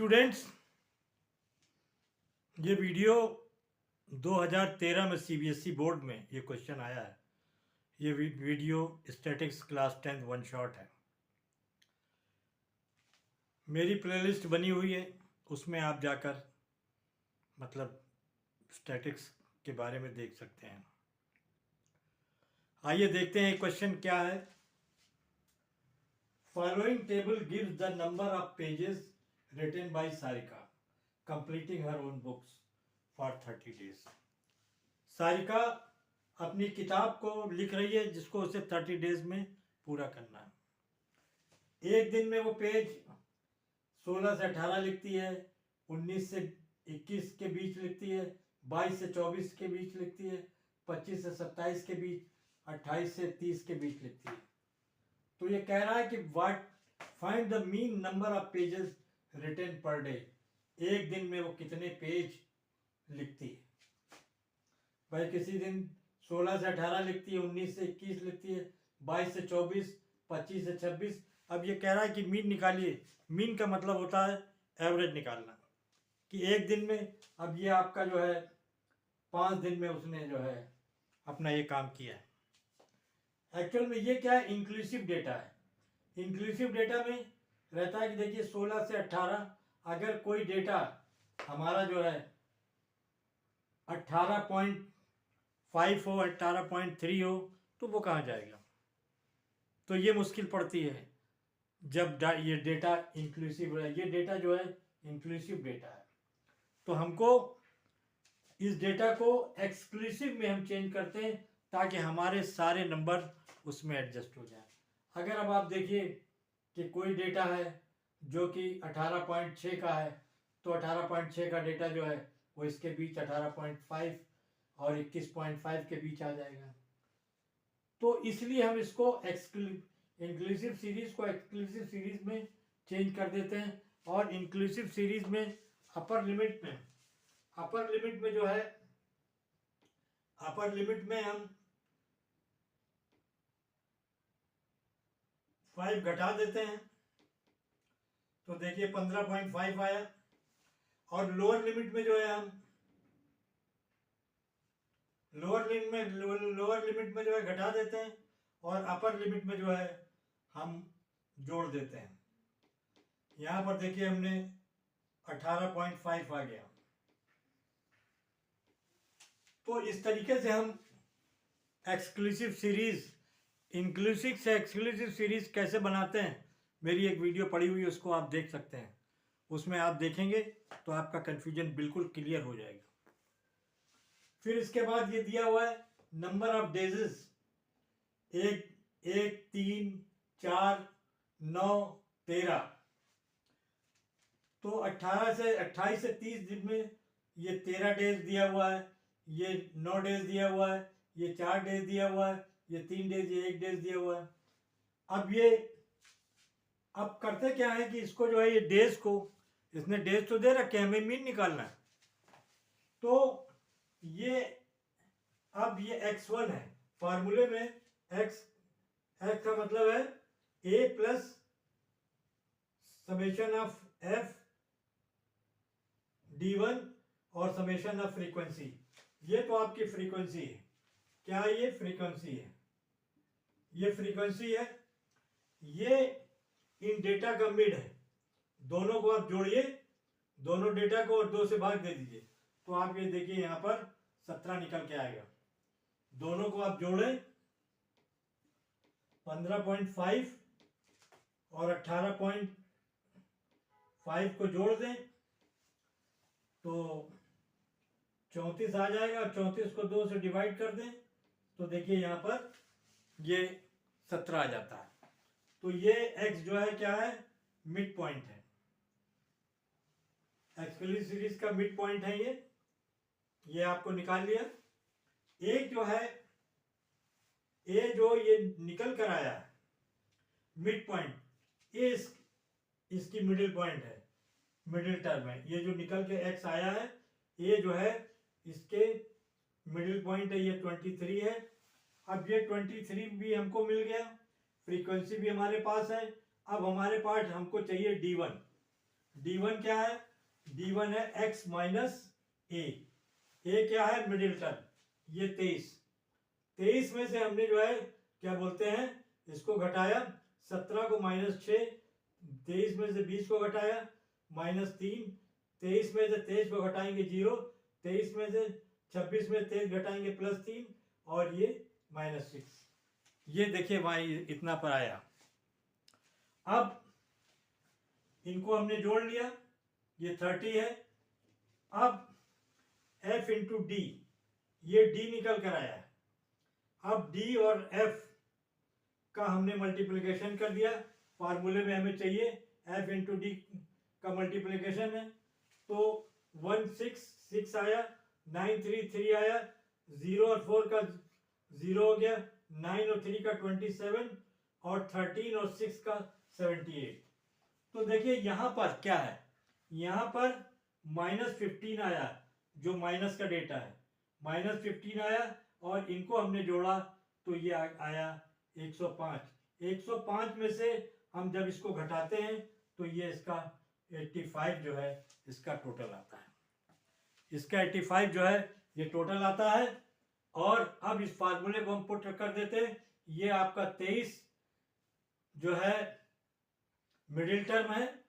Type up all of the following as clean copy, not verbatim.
Students, ये video 2013 में CBSE board में ये क्वेश्चन आया है। ये video statics class 10 one shot है। मेरी प्लेलिस्ट बनी हुई है, उसमें आप जाकर स्टैटिक्स के बारे में देख सकते हैं। आइए देखते हैं क्वेश्चन क्या है। Following table gives the number of pages written by Sarika completing her own books for 30 days. Sarika अपनी किताब को लिख रही है जिसको उसे 30 डेज में पूरा करना है। एक दिन में वो पेज 16 से 18 लिखती है, 19 से 21 के बीच लिखती है, 22 से 24 के बीच लिखती है, 25 से 27 के बीच, 28 से 30 के बीच लिखती है। तो ये कह रहा है कि what find the mean number of pages written per day. एक दिन में वो कितने पेज लिखती है। भाई किसी दिन 16 से 18 लिखती है, 19 से 21 लिखती है, 22 से 24, 25 से 26। अब ये कह रहा है कि मीन निकालिए। मीन का मतलब होता है एवरेज निकालना, कि एक दिन में, अब ये आपका जो है 5 दिन में उसने जो है अपना ये काम किया है। एक्चुअल में ये क्या है, इंक्लूसिव डेटा है। इंक्लूसिव डेटा में रहता है कि देखिए 16 से 18 अगर कोई डेटा हमारा जो है 18.5 हो, 18.3 हो, तो वो कहाँ जाएगा। तो ये मुश्किल पड़ती है जब ये डेटा इंक्लूसिव है। ये डेटा जो है इंक्लूसिव डेटा है, तो हमको इस डेटा को एक्सक्लूसिव में हम चेंज करते हैं ताकि हमारे सारे नंबर उसमें एडजस्ट हो जाए। अगर अब आप देखिए कि कोई डेटा है जो कि 18.6 का है, तो 18.6 का डेटा जो है वो इसके बीच 18.5 और 21.5 के बीच आ जाएगा। तो इसलिए हम इसको इंक्लूसिव सीरीज को एक्सक्लूसिव सीरीज में चेंज कर देते हैं। और इंक्लूसिव सीरीज में अपर लिमिट में जो है, अपर लिमिट में हम 5 घटा देते हैं, तो देखिए 15.5 आया। और लोअर लिमिट में जो है हम लोअर लिमिट में जो है घटा देते हैं, और अपर लिमिट में जो है हम जोड़ देते हैं। यहां पर देखिए हमने 18.5 आ गया। तो इस तरीके से हम एक्सक्लूसिव सीरीज, इंक्लूसिव से एक्सक्लूसिव सीरीज कैसे बनाते हैं, मेरी एक वीडियो पड़ी हुई है, उसको आप देख सकते हैं। उसमें आप देखेंगे तो आपका कन्फ्यूजन बिल्कुल क्लियर हो जाएगा। फिर इसके बाद ये दिया हुआ है नंबर ऑफ डेजेस, 1, 3, 4, 9, 13। तो 28 से 30 दिन में ये 13 डेज दिया हुआ है, ये 9 डेज दिया हुआ है, ये 4 डेज दिया हुआ है, ये 3 डेज, ये 1 डेज दिया हुआ है। अब करते क्या है कि इसको जो है, ये डेज को, इसने डेज तो दे रखे, हमें मीन निकालना है। तो ये अब ये x1 है। फॉर्मूले में x का मतलब है a plus summation of f d1 और समेशन ऑफ फ्रीक्वेंसी। ये तो आपकी फ्रीक्वेंसी है। क्या ये फ्रीक्वेंसी है, ये फ्रीक्वेंसी है, ये इन डेटा का मिड है। दोनों को आप जोड़िए, दोनों डेटा को, और 2 से भाग दे दीजिए, तो आप ये देखिए यहां पर 17 निकल के आएगा। दोनों को आप जोड़ें, 15.5 और 18.5 को जोड़ दें तो 34 आ जाएगा। 34 को 2 से डिवाइड कर दें तो देखिए यहां पर ये 17 आ जाता है। तो ये x जो है क्या है, मिड पॉइंट है। एक्सक्लूसिव सीरीज का मिड पॉइंट है ये आपको निकाल लिया। एक जो है ए जो ये निकल कर आया है मिड पॉइंट, ये इसकी मिडिल पॉइंट है, मिडिल टर्म है। ये जो निकल के x आया है, ये जो है इसके मिडिल पॉइंट है, ये 23 है। अब ये 23 भी हमको मिल गया, फ्रीक्वेंसी भी हमारे पास है। अब हमारे पास हमको चाहिए d1। D1 क्या है? D1 है x माइनस ए। ए क्या है? मिडिल टर्म, ये 23 में से हमने जो है क्या बोलते हैं, इसको घटाया, 17 को -6, 23 में से 20 को घटाया -3, 23 में से 23 को घटाएंगे 0, 23 में से 26 में 23 घटाएंगे +3, और ये -6। ये देखिए वहाँ इतना पर आया। अब इनको हमने जोड़ लिया, ये 30 है। अब f इंटू डी, ये d निकल कर आया है। अब d और f का हमने मल्टीप्लिकेशन कर दिया, फार्मूले में हमें चाहिए f इंटू डी का मल्टीप्लिकेशन है, तो 1 6 आया, 9 3 आया, 0 और 4 का 0 हो गया, 9 और 3 का 27, और 13 और 6 का 78। तो देखिए यहाँ पर क्या है, यहाँ पर -15 आया, जो माइनस का डेटा है, -15 आया, और इनको हमने जोड़ा तो ये आया 105। 105 में से हम जब इसको घटाते हैं तो ये इसका 85 जो है इसका टोटल आता है, इसका 85 जो है ये टोटल आता है। और अब इस फार्मूले को हम पुट कर देते हैं, ये आपका 23 जो है मिडिल टर्म है,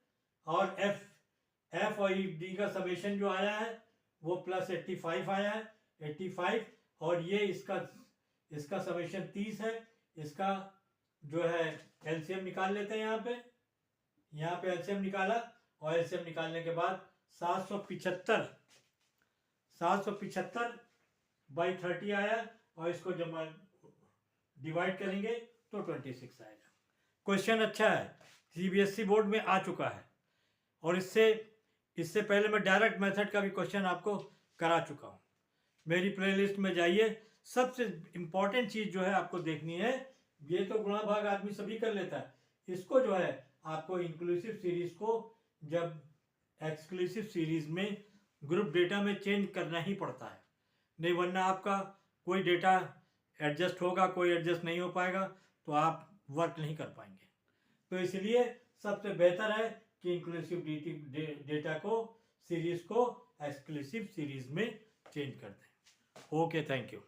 और एफ और डी का समेशन जो आया है वो +85 आया है, 85, और ये इसका समेशन 30 है। इसका जो है एलसीएम निकाल लेते हैं, यहाँ पे एलसीएम निकाला, और एलसीएम निकालने के बाद 775 बाई 30 आया, और इसको जब डिवाइड करेंगे तो 26 आएगा। क्वेश्चन अच्छा है, सीबीएसई बोर्ड में आ चुका है, और इससे पहले मैं डायरेक्ट मेथड का भी क्वेश्चन आपको करा चुका हूँ। मेरी प्लेलिस्ट में जाइए। सबसे इम्पॉर्टेंट चीज़ जो है आपको देखनी है, ये तो गुणा भाग आदमी सभी कर लेता है, इसको जो है आपको इंक्लूसिव सीरीज को जब एक्सक्लूसिव सीरीज में ग्रुप डेटा में चेंज करना ही पड़ता है, नहीं वरना आपका कोई डेटा एडजस्ट होगा, कोई एडजस्ट नहीं हो पाएगा, तो आप वर्क नहीं कर पाएंगे। तो इसलिए सबसे बेहतर है कि इंक्लूसिव डेटा को, सीरीज को एक्सक्लूसिव सीरीज में चेंज कर दें। Okay, thank you.